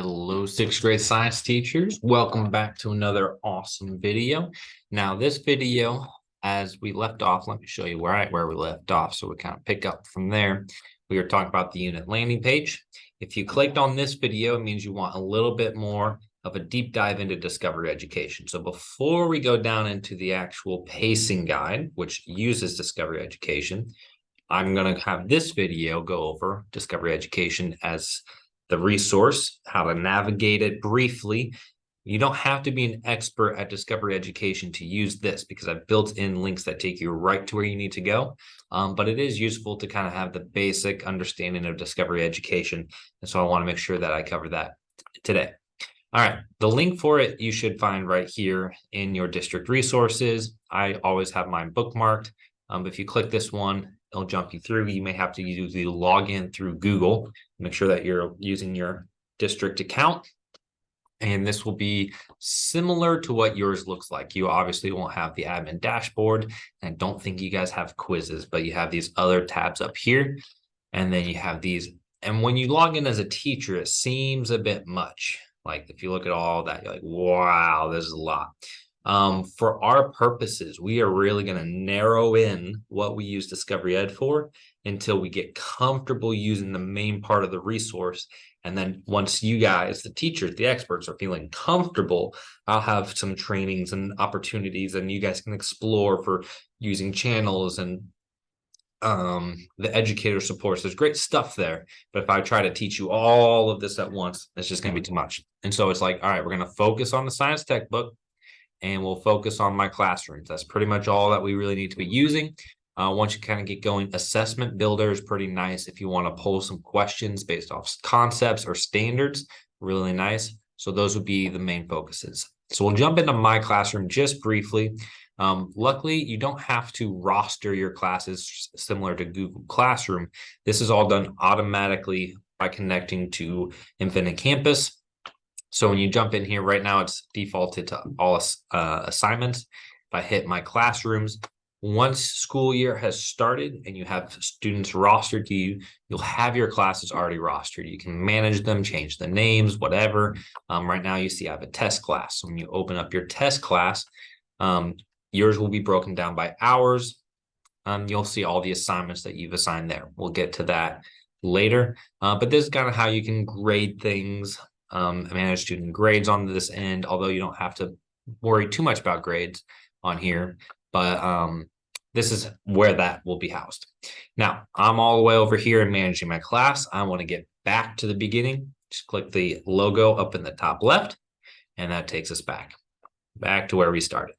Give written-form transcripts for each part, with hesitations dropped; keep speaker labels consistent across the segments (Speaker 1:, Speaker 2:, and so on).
Speaker 1: Hello, sixth grade science teachers. Welcome back to another awesome video. Now, this video, as we left off, let me show you where we left off so we kind of pick up from there. We were talking about the unit landing page. If you clicked on this video, it means you want a little bit more of a deep dive into Discovery Education. So before we go down into the actual pacing guide, which uses Discovery Education, I'm going to have this video go over Discovery Education as the resource, how to navigate it briefly. You don't have to be an expert at Discovery Education to use this because I've built in links that take you right to where you need to go. But it is useful to kind of have the basic understanding of Discovery Education. And so I want to make sure that I cover that today. All right, the link for it you should find right here in your district resources. I always have mine bookmarked. If you click this one, it'll jump you through. You may have to use the login through Google. Make sure that you're using your district account. And this will be similar to what yours looks like. You obviously won't have the admin dashboard. And I don't think you guys have quizzes, but you have these other tabs up here. And then you have these. And when you log in as a teacher, it seems a bit much. Like if you look at all that, you're like, wow, this is a lot. For our purposes, we are really going to narrow in what we use Discovery Ed for until we get comfortable using the main part of the resource. And then once you guys, the teachers, the experts, are feeling comfortable, I'll have some trainings and opportunities, and you guys can explore for using channels and the educator supports. There's great stuff there, but if I try to teach you all of this at once, it's just going to be too much. And so it's like, all right, we're going to focus on the science textbook, and we'll focus on my classrooms. That's pretty much all that we really need to be using. Once you kind of get going, assessment builder is pretty nice if you want to pull some questions based off concepts or standards, really nice. So those would be the main focuses. So we'll jump into my classroom just briefly. Luckily, you don't have to roster your classes similar to Google Classroom. This is all done automatically by connecting to Infinite Campus. So when you jump in here right now, it's defaulted to all assignments. If I hit my classrooms, once school year has started and you have students rostered to you, you'll have your classes already rostered. You can manage them, change the names, whatever. Right now you see I have a test class. So when you open up your test class, yours will be broken down by hours. You'll see all the assignments that you've assigned there. We'll get to that later. But this is kind of how you can grade things. Manage student grades on this end, although you don't have to worry too much about grades on here, but this is where that will be housed. Now, I'm all the way over here in managing my class. I want to get back to the beginning. Just click the logo up in the top left, and that takes us back to where we started.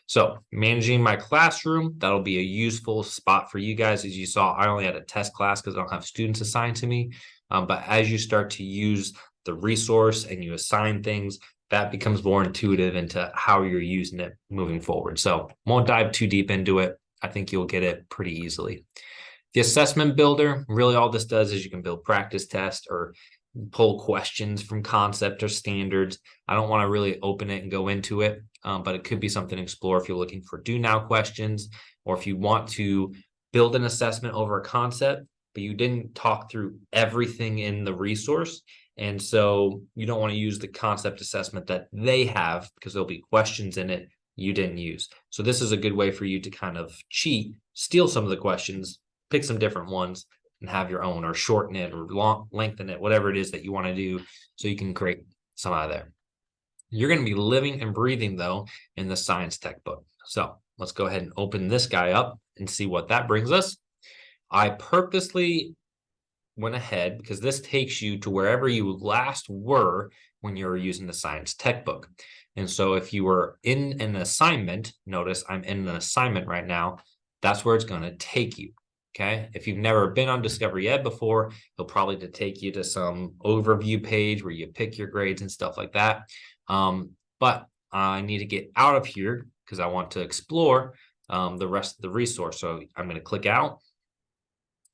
Speaker 1: So managing my classroom, that'll be a useful spot for you guys. As you saw, I only had a test class because I don't have students assigned to me. But as you start to use the resource and you assign things, that becomes more intuitive into how you're using it moving forward. So won't dive too deep into it. I think you'll get it pretty easily. The assessment builder, really all this does is you can build practice tests or pull questions from concept or standards. I don't want to really open it and go into it, but it could be something to explore if you're looking for do now questions, or if you want to build an assessment over a concept, but you didn't talk through everything in the resource. And so you don't want to use the concept assessment that they have because there'll be questions in it you didn't use. So this is a good way for you to kind of cheat, steal some of the questions, pick some different ones and have your own, or shorten it or lengthen it, whatever it is that you want to do, so you can create some out of there. You're going to be living and breathing, though, in the science textbook. So let's go ahead and open this guy up and see what that brings us. I purposely went ahead because this takes you to wherever you last were when you were using the science textbook. And so if you were in an assignment, notice I'm in an assignment right now, that's where it's going to take you. Okay. If you've never been on Discovery Ed before, it'll probably take you to some overview page where you pick your grades and stuff like that. But I need to get out of here because I want to explore the rest of the resource. So I'm going to click out.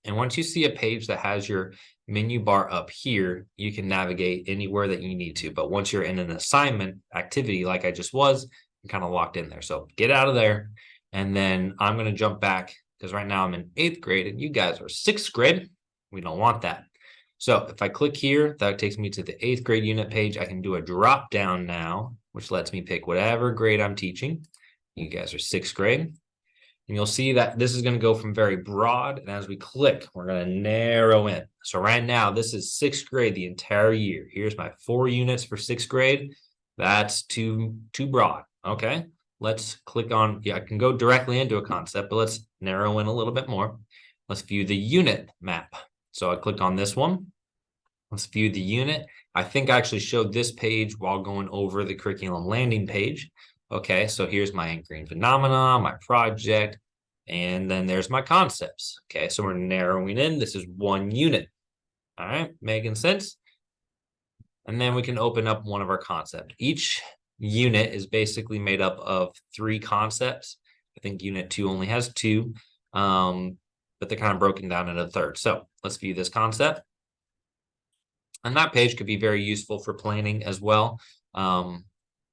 Speaker 1: And once you see a page that has your menu bar up here, you can navigate anywhere that you need to. But once you're in an assignment activity, like I just was, I'm kind of locked in there. So get out of there. And then I'm going to jump back because right now I'm in 8th grade and you guys are 6th grade. We don't want that. So if I click here, that takes me to the 8th grade unit page. I can do a drop down now, which lets me pick whatever grade I'm teaching. You guys are 6th grade. And you'll see that this is going to go from very broad. And as we click, we're going to narrow in. So right now, this is 6th grade the entire year. Here's my 4 units for 6th grade. That's too broad. Okay. Let's click on, I can go directly into a concept, but let's narrow in a little bit more. Let's view the unit map. So I click on this one. Let's view the unit. I think I actually showed this page while going over the curriculum landing page. Okay, so here's my anchoring phenomena, my project, and then there's my concepts. Okay, so we're narrowing in. This is 1 unit. All right, making sense? And then we can open up one of our concepts. Each unit is basically made up of 3 concepts. I think unit 2 only has 2, but they're kind of broken down into thirds. So let's view this concept. And that page could be very useful for planning as well.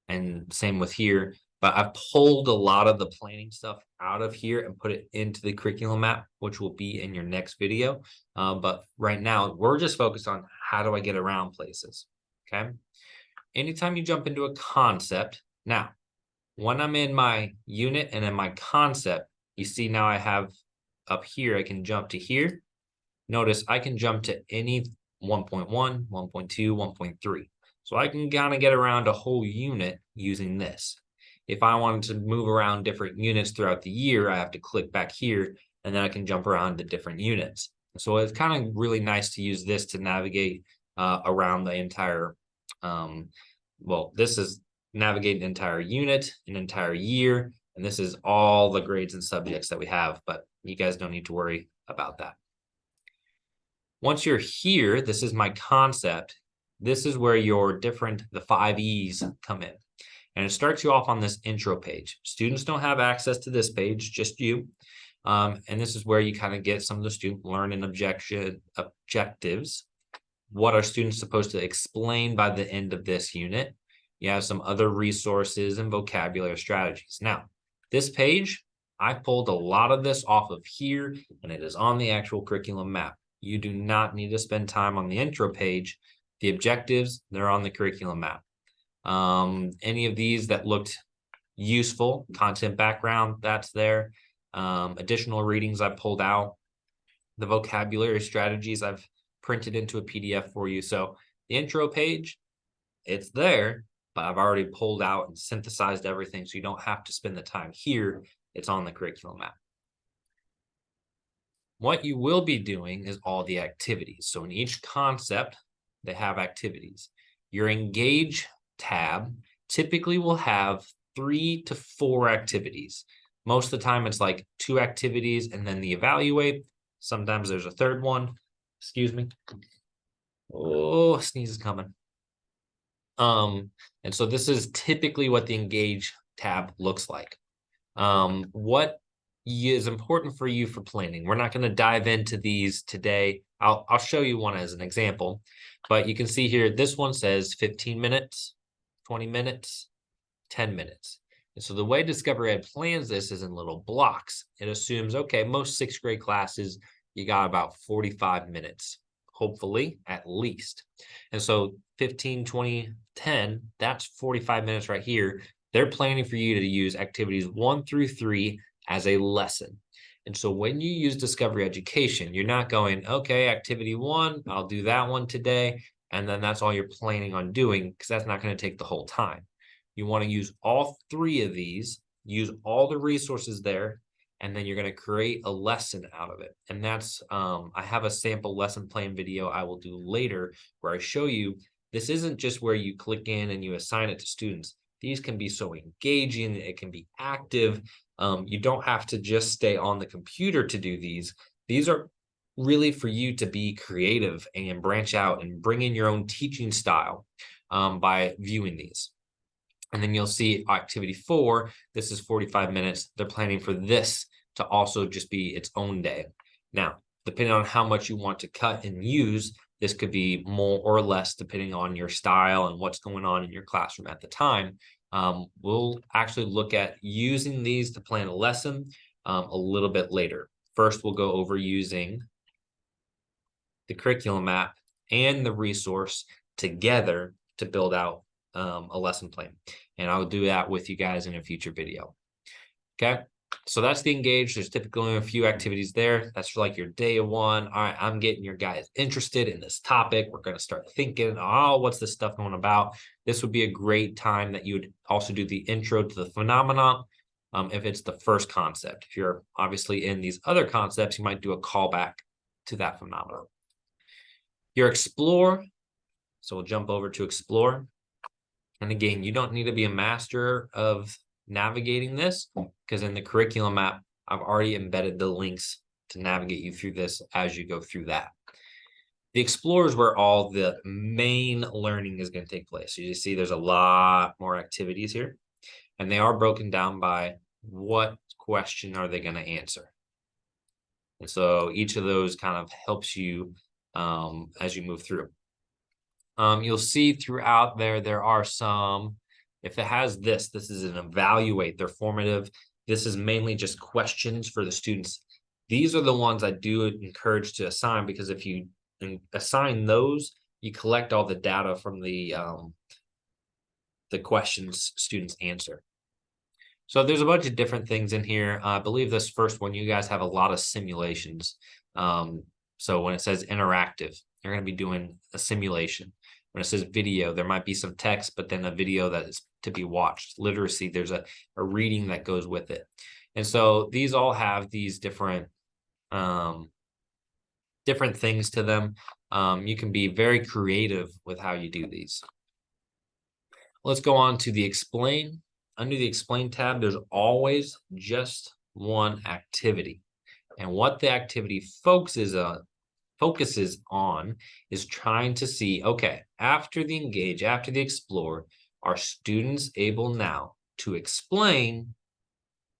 Speaker 1: And same with here, but I've pulled a lot of the planning stuff out of here and put it into the curriculum map, which will be in your next video. But right now we're just focused on how do I get around places. Okay. Anytime you jump into a concept, now when I'm in my unit and in my concept, you see now I have up here, I can jump to here. Notice I can jump to any 1.1, 1.2, 1.3. So I can kind of get around a whole unit using this. If I wanted to move around different units throughout the year, I have to click back here and then I can jump around to different units. So it's kind of really nice to use this to navigate around the entire, well, this is navigate an entire unit, an entire year, and this is all the grades and subjects that we have, but you guys don't need to worry about that. Once you're here, this is my concept. This is where the 5 E's come in. And it starts you off on this intro page. Students don't have access to this page, just you. And this is where you kind of get some of the student learning objectives. What are students supposed to explain by the end of this unit? You have some other resources and vocabulary strategies. Now, this page, I pulled a lot of this off of here, and it is on the actual curriculum map. You do not need to spend time on the intro page. The objectives, they're on the curriculum map. Any of these that looked useful, content background, that's there. Additional readings I pulled out. The vocabulary strategies I've printed into a PDF for you. So the intro page, it's there, but I've already pulled out and synthesized everything, so you don't have to spend the time here. It's on the curriculum map. What you will be doing is all the activities. So in each concept, they have activities. Your Engage tab typically will have 3 to 4 activities. Most of the time, it's like 2 activities and then the Evaluate. Sometimes there's a third one. Excuse me. Oh, sneeze is coming. And so this is typically what the Engage tab looks like. What is important for you for planning? We're not going to dive into these today. I'll show you one as an example, but you can see here, this one says 15 minutes, 20 minutes, 10 minutes. And so the way Discover Ed plans this is in little blocks. It assumes, okay, most 6th grade classes, you got about 45 minutes, hopefully at least. And so 15, 20, 10, that's 45 minutes right here. They're planning for you to use activities 1 through 3 as a lesson. And so when you use Discovery Education, you're not going, okay, activity 1, I'll do that one today. And then that's all you're planning on doing, because that's not going to take the whole time. You want to use all 3 of these, use all the resources there, and then you're going to create a lesson out of it. And that's, I have a sample lesson plan video I will do later where I show you, this isn't just where you click in and you assign it to students. These can be so engaging, it can be active. You don't have to just stay on the computer to do these. These are really for you to be creative and branch out and bring in your own teaching style by viewing these. And then you'll see activity 4, this is 45 minutes. They're planning for this to also just be its own day. Now, depending on how much you want to cut and use, this could be more or less depending on your style and what's going on in your classroom at the time. We'll actually look at using these to plan a lesson a little bit later. First, we'll go over using the curriculum map and the resource together to build out a lesson plan. And I'll do that with you guys in a future video. Okay. So that's the engage. There's typically a few activities there. That's for like your day one. All right, I'm getting your guys interested in this topic. We're going to start thinking, oh, what's this stuff going about? This would be a great time that you would also do the intro to the phenomenon. If it's the first concept. If you're obviously in these other concepts, you might do a callback to that phenomenon. Your explore. So we'll jump over to explore. And again, you don't need to be a master of navigating this, because in the curriculum map, I've already embedded the links to navigate you through this as you go through that. The explore is where all the main learning is going to take place. So you see there's a lot more activities here, and they are broken down by what question are they going to answer. And so each of those kind of helps you as you move through. You'll see throughout there are some, if it has this is an evaluate, they're formative. This is mainly just questions for the students. These are the ones I do encourage to assign, because if you assign those, you collect all the data from the questions students answer. So there's a bunch of different things in here. I believe this first one, you guys have a lot of simulations. So when it says interactive, you're going to be doing a simulation. When it says video, there might be some text, but then a video that is to be watched. Literacy, there's a reading that goes with it. And so these all have these different things to them. You can be very creative with how you do these. Let's go on to the explain. Under the explain tab, there's always just one activity. And what the activity focuses on is trying to see, okay, after the engage, after the explore, are students able now to explain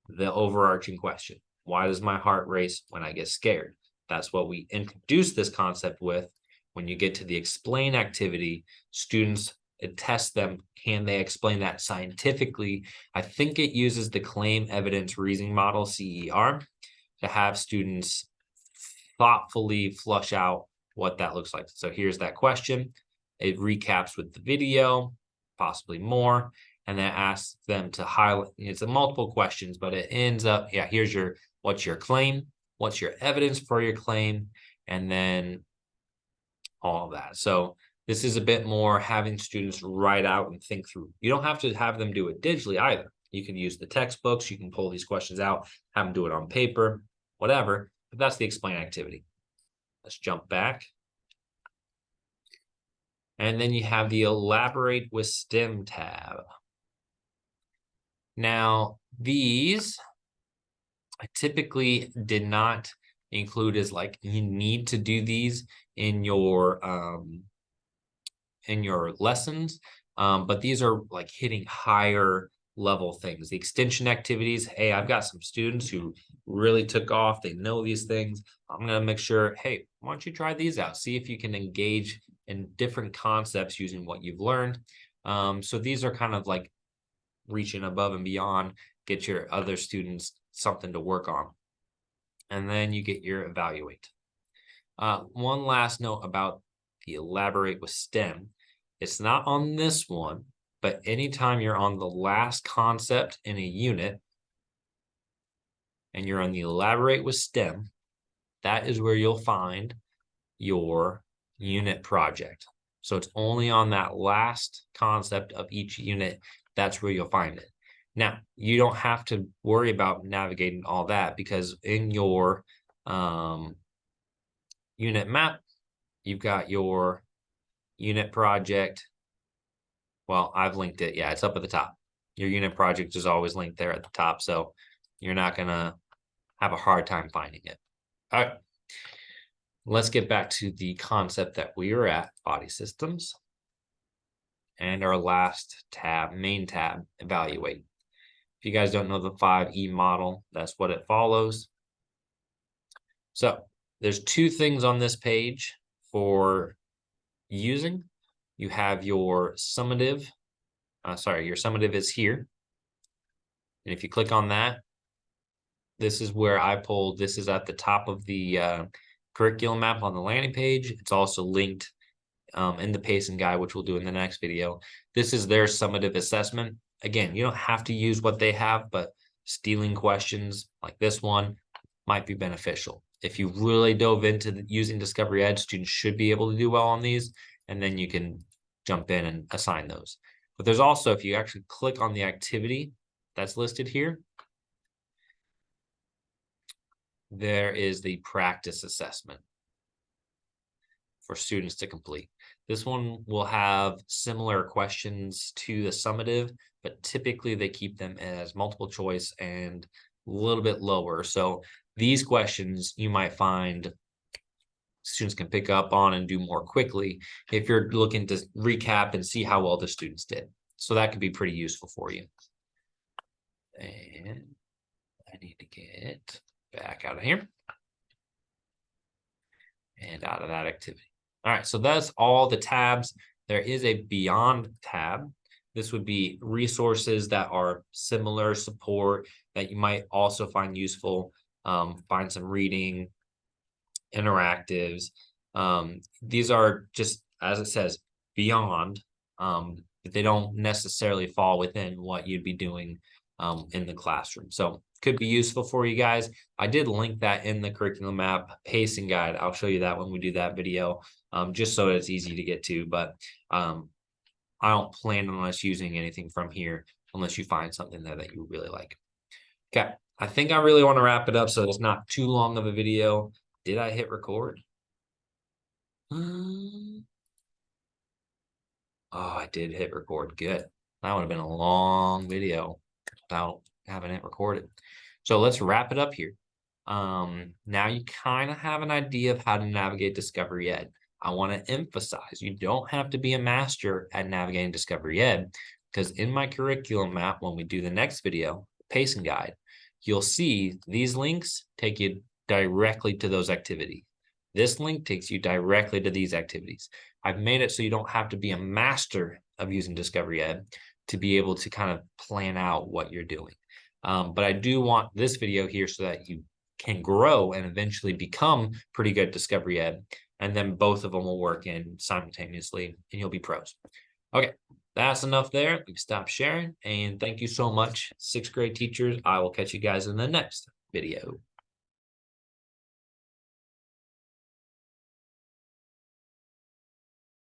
Speaker 1: the overarching question? Why does my heart race when I get scared? That's what we introduce this concept with. When you get to the explain activity, students test them. Can they explain that scientifically? I think it uses the claim evidence reasoning model, CER, to have students thoughtfully flush out what that looks like. So here's that question. It recaps with the video, possibly more, and then asks them to highlight. It's a multiple questions, but it ends up, yeah, here's what's your claim? What's your evidence for your claim? And then all of that. So this is a bit more having students write out and think through. You don't have to have them do it digitally either. You can use the textbooks. You can pull these questions out, have them do it on paper, whatever. But that's the explain activity. Let's jump back. And then you have the elaborate with STEM tab. Now, these I typically did not include as like, you need to do these in your lessons. But these are like hitting higher level things. The extension activities, hey, I've got some students who really took off. They know these things. I'm going to make sure, hey, why don't you try these out? See if you can engage in different concepts using what you've learned. So these are kind of like reaching above and beyond, get your other students something to work on. And then you get your evaluate. One last note about the elaborate with STEM. It's not on this one, but anytime you're on the last concept in a unit and you're on the elaborate with STEM, that is where you'll find your unit project. So it's only on that last concept of each unit. That's where you'll find it. Now, you don't have to worry about navigating all that, because in your unit map, you've got your unit project. Well, I've linked it. Yeah, it's up at the top. Your unit project is always linked there at the top, so you're not going to have a hard time finding it. All right. Let's get back to the concept that we were at, body systems. And our last tab, main tab, evaluate. If you guys don't know the 5E model, that's what it follows. So there's two things on this page for using. You have your summative. Your summative is here. And if you click on that, this is where I pulled. This is at the top of the curriculum map on the landing page. It's also linked in the pacing guide, which we'll do in the next video. This is their summative assessment. Again, you don't have to use what they have, but stealing questions like this one might be beneficial. If you really dove into using Discovery Edge, students should be able to do well on these, and then you can jump in and assign those. But there's also, if you actually click on the activity that's listed here, there is the practice assessment for students to complete. This one will have similar questions to the summative, but typically they keep them as multiple choice and a little bit lower. So these questions you might find students can pick up on and do more quickly if you're looking to recap and see how well the students did. So that could be pretty useful for you. And I need to get back out of here and out of that activity. All right, so that's all the tabs. There is a Beyond tab. This would be resources that are similar support that you might also find useful. Find some reading, interactives. These are just, as it says, beyond, but they don't necessarily fall within what you'd be doing in the classroom. So could be useful for you guys. I did link that in the curriculum map pacing guide. I'll show you that when we do that video, just so it's easy to get to. But I don't plan on us using anything from here unless you find something there that you really like. Okay, I think I really want to wrap it up so it's not too long of a video. Did I hit record? Oh, I did hit record. Good. That would have been a long video without having it recorded. So let's wrap it up here. Now you kind of have an idea of how to navigate Discovery Ed. I want to emphasize you don't have to be a master at navigating Discovery Ed, because in my curriculum map, when we do the next video, pacing guide, you'll see these links take you directly to those activities. This link takes you directly to these activities. I've made it so you don't have to be a master of using Discovery Ed to be able to kind of plan out what you're doing. But I do want this video here so that you can grow and eventually become pretty good at Discovery Ed. And then both of them will work in simultaneously and you'll be pros. Okay, that's enough there. We can stop sharing. And thank you so much, 6th grade teachers. I will catch you guys in the next video.